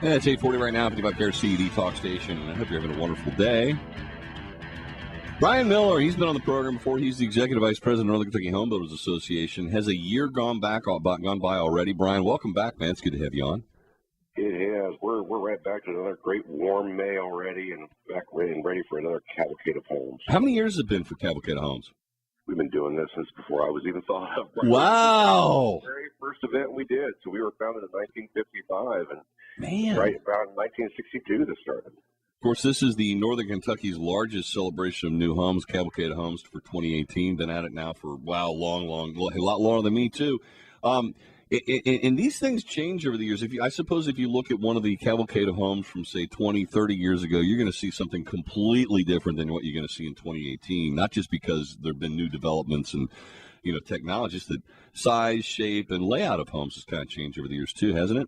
Yeah, it's 8:40 right now, 55 CED Talk Station, and I hope you're having a wonderful day. Brian Miller, he's been on the program before. He's the Executive Vice President of Northern Kentucky Home Builders Association. Has a year gone by already. Brian, welcome back, man. It's good to have you on. It has. We're right back to another great warm May already, and back ready for another Cavalcade of Homes. How many years has it been for Cavalcade of Homes? We've been doing this since before I was even thought of. Wow! The very first event we did. So we were founded in 1955, and man, right around 1962 this started. Of course, this is the Northern Kentucky's largest celebration of new homes, Cavalcade of Homes for 2018. Been at it now for, a lot longer than me, too. And these things change over the years. I suppose if you look at one of the Cavalcade of Homes from, say, 20, 30 years ago, you're going to see something completely different than what you're going to see in 2018, not just because there have been new developments and, technology, just the size, shape, and layout of homes has kind of changed over the years, too, hasn't it?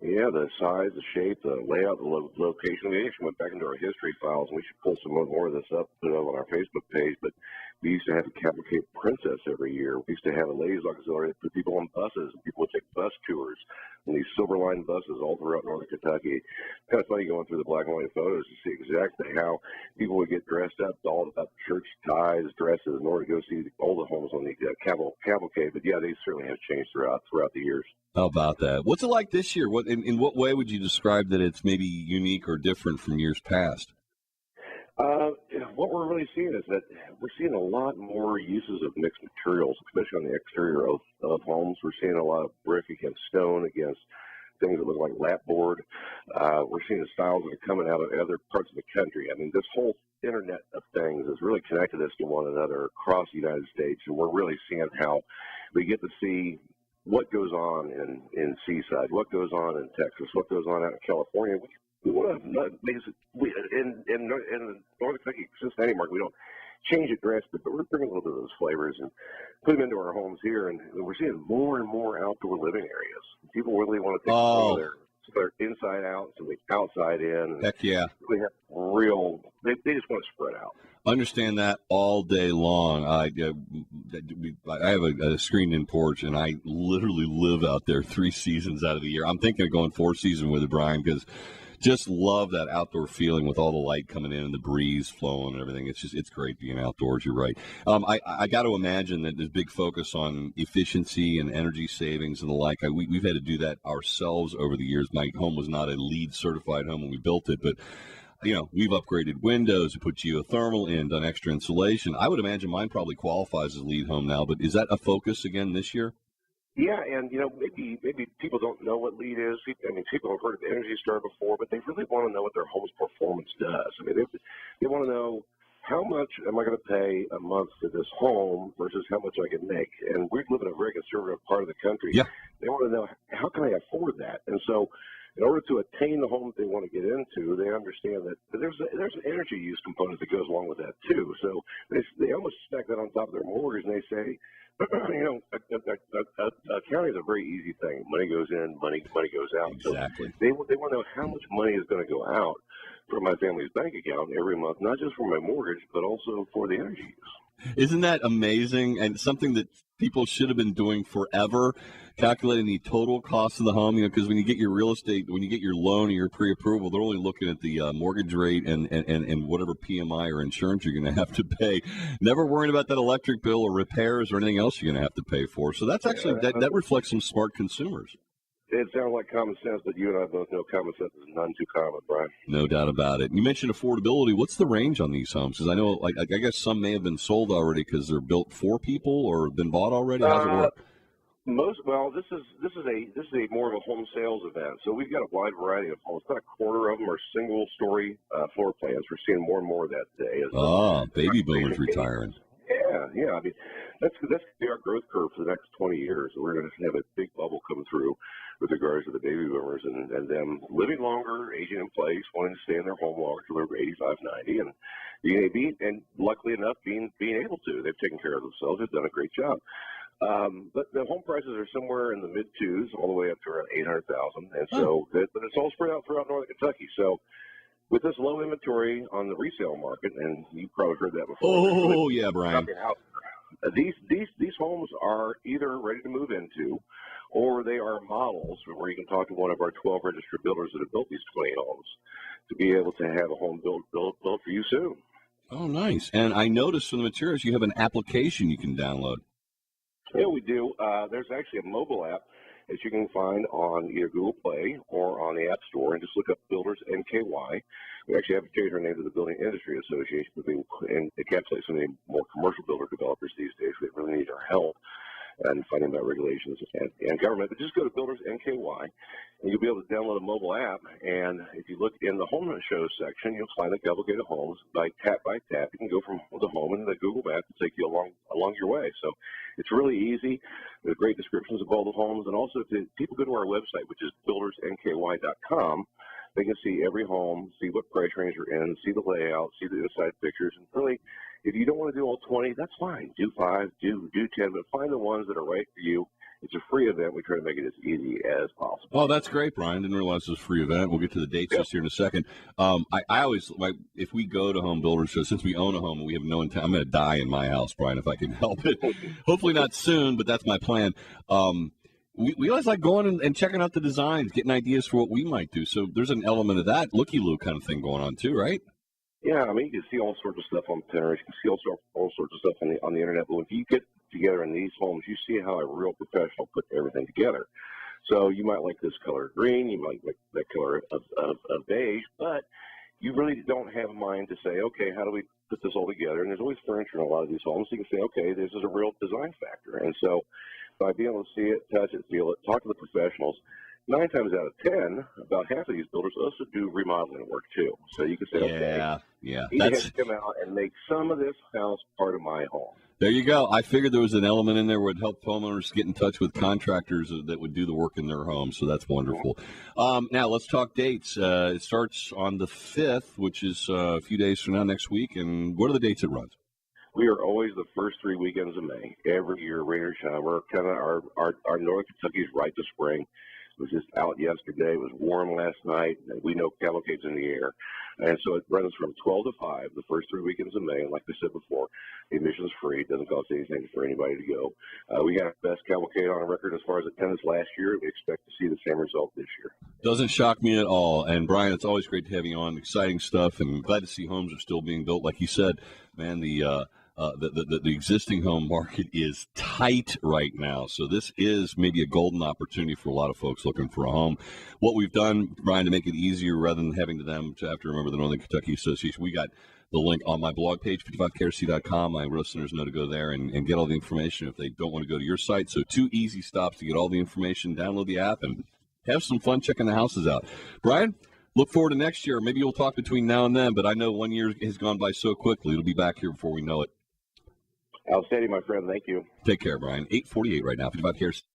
Yeah, the size, the shape, the layout, the location. We actually went back into our history files, and we should pull some more of this up, put it on our Facebook page. But we used to have a Cavalcade Princess every year. We used to have a ladies' auxiliary that put people on buses, and people would take bus tours on these silver-line buses all throughout Northern Kentucky. Kind of funny going through the black and white photos to see exactly how people would get dressed up, all about church ties, dresses, in order to go see all the homes on the Cavalcade. But yeah, they certainly have changed throughout the years. How about that? What's it like this year? In what way would you describe that it's maybe unique or different from years past? What we're really seeing is that we're seeing a lot more uses of mixed materials, especially on the exterior of homes. We're seeing a lot of brick against stone, against things that look like lapboard. We're seeing the styles that are coming out of other parts of the country. I mean, this whole Internet of Things has really connected us to one another across the United States, and we're really seeing how we get to see what goes on in Seaside, what goes on in Texas, what goes on out in California. We want to in the Northern Kentucky Cincinnati market, we don't change it drastically, but we're bringing a little bit of those flavors and put them into our homes here, and we're seeing more and more outdoor living areas. People really want to take some of their inside out, some outside in. Heck yeah! We have they just want to spread out. Understand that all day long. I have a screened-in porch, and I literally live out there 3 seasons out of the year. I'm thinking of going 4 seasons with it, Brian, because just love that outdoor feeling with all the light coming in and the breeze flowing and everything. It's great being outdoors. You're right. I got to imagine that there's big focus on efficiency and energy savings and the like. We've had to do that ourselves over the years. My home was not a LEED certified home when we built it, but we've upgraded windows, put geothermal in, done extra insulation. I would imagine mine probably qualifies as a LEED home now, but is that a focus again this year? Yeah, and maybe people don't know what LEED is. I mean, people have heard of Energy Star before, but they really want to know what their home's performance does. I mean, they want to know how much am I going to pay a month for this home versus how much I can make. And we live in a very conservative part of the country. Yeah. They want to know, how can I afford that? And so in order to attain the home that they want to get into, they understand that there's an energy use component that goes along with that too. So they almost stack that on top of their mortgage, and they say, accounting is a very easy thing. Money goes in, money goes out. Exactly. So they want to know how much money is going to go out from my family's bank account every month, not just for my mortgage, but also for the energy use. Isn't that amazing? And something that people should have been doing forever, calculating the total cost of the home, because when you get your real estate, when you get your loan or your pre-approval, they're only looking at the mortgage rate and whatever PMI or insurance you're going to have to pay. Never worrying about that electric bill or repairs or anything else you're going to have to pay for. So that's actually, that reflects some smart consumers. It sounds like common sense, but you and I both know common sense is none too common, Brian. No doubt about it. You mentioned affordability. What's the range on these homes? Because I know, I guess some may have been sold already because they're built for people or been bought already. How's it work? This is a more of a home sales event. So we've got a wide variety of homes. About a quarter of them are single-story floor plans. We're seeing more and more of that today. Baby boomers retiring. Yeah. I mean, that's going to be our growth curve for the next 20 years. We're going to have a big bubble coming through with regards to the baby boomers and them living longer, aging in place, wanting to stay in their home longer till they're 85, 90, and luckily enough, being able to. They've taken care of themselves. They've done a great job. But the home prices are somewhere in the mid-2s, all the way up to around $800,000, and so but it's all spread out throughout Northern Kentucky. So with this low inventory on the resale market, and you've probably heard that before. Yeah, Brian. These homes are either ready to move into, or they are models where you can talk to one of our 12 registered builders that have built these 20 homes to be able to have a home built for you soon. Oh, nice. And I noticed from the materials you have an application you can download. Yeah, we do. There's actually a mobile app that you can find on either Google Play or on the App Store, and just look up Builders NKY. We actually have to change our name to the Building Industry Association and encapsulate some of the more commercial builder developers these days. They really need our help and finding about regulations and government. But just go to Builders NKY, and you'll be able to download a mobile app. And if you look in the home show section, you'll find the Cavalcade homes by tap. You can go from home to home, and the Google Map will take you along your way. So it's really easy. There's great descriptions of all the homes, and also if people go to our website, which is buildersnky.com, they can see every home, see what price range you're in, see the layout, see the inside pictures, and really, if you don't want to do all 20, that's fine. Do 5, do 10, but find the ones that are right for you. It's a free event. We try to make it as easy as possible. Oh, that's great, Brian. Didn't realize it was a free event. We'll get to the dates just here in a second. I always like, if we go to home builders shows, since we own a home and we have no intent, I'm going to die in my house, Brian, if I can help it. Hopefully not soon, but that's my plan. We always like going and checking out the designs, getting ideas for what we might do. So there's an element of that looky-loo kind of thing going on too, right? Yeah, I mean, you can see all sorts of stuff on Pinterest. You can see all sorts of stuff on the internet. But when you get together in these homes, you see how a real professional put everything together. So you might like this color green, you might like that color of beige, but you really don't have a mind to say, okay, how do we put this all together? And there's always furniture in a lot of these homes. So you can say, okay, this is a real design factor. And so by being able to see it, touch it, feel it, talk to the professionals, 9 times out of 10, about half of these builders also do remodeling work too. So you can say, okay, yeah, you have to come out and make some of this house part of my home. There you go. I figured there was an element in there where it helped homeowners get in touch with contractors that would do the work in their home. So that's wonderful. Now let's talk dates. It starts on the 5th, which is a few days from now, next week. And what are the dates it runs? We are always the first 3 weekends of May. Every year, rain or shine. We're kind of our Northern Kentucky's right to spring. It was just out yesterday. It was warm last night. And we know Cavalcade's in the air. And so it runs from 12 to 5, the first 3 weekends of May. And like I said before, the admission's free. It doesn't cost anything for anybody to go. We got the best Cavalcade on record as far as attendance last year. We expect to see the same result this year. Doesn't shock me at all. And, Brian, it's always great to have you on. Exciting stuff. And glad to see homes are still being built. Like you said, man, the existing home market is tight right now. So this is maybe a golden opportunity for a lot of folks looking for a home. What we've done, Brian, to make it easier rather than having them to have to remember the Northern Kentucky Association, we got the link on my blog page, 55krc.com. My listeners know to go there and get all the information if they don't want to go to your site. So 2 easy stops to get all the information. Download the app and have some fun checking the houses out. Brian, look forward to next year. Maybe we'll talk between now and then, but I know 1 year has gone by so quickly. It'll be back here before we know it. Outstanding, my friend. Thank you. Take care, Brian. 8:48 right now. 55 KRC.